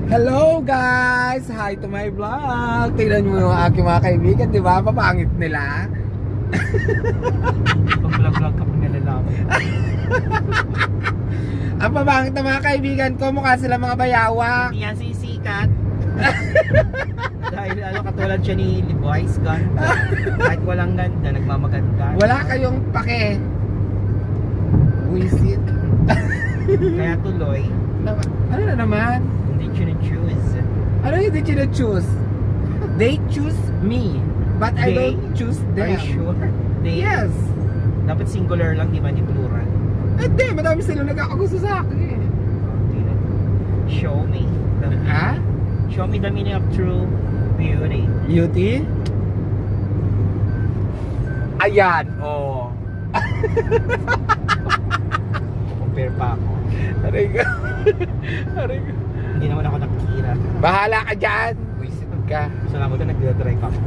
Hello guys! Hi to my vlog! Tingnan mo yung aking mga kaibigan, di ba? Papangit nila. Pag-vlog-vlog ka pag nalalaman. Ang papangit na mga kaibigan ko, mukha sila mga bayawa. Hindi yan sisikat. Dahil katulad siya ni Levi's ganda. Kahit walang ganda, nagmamaganda. Wala kayong pake. Wisit. Kaya tuloy, Ano na naman? hindi siya na-choose. Ano yung did you choose? They choose me, but I They? don't choose them. Are you sure? They? Yes. Dapat singular lang, di ba? Di plural. Hindi, madami sila nagkakagusto sa akin. Hindi na. Show me. Ha? Show me the meaning of true beauty. Beauty? Ayan, oh. Compare pa ako. Aray ko. Aray ko. Hindi naman ako nakikira. Bahala ka dyan. Wisit ka. Salamat na nagdadrive ako.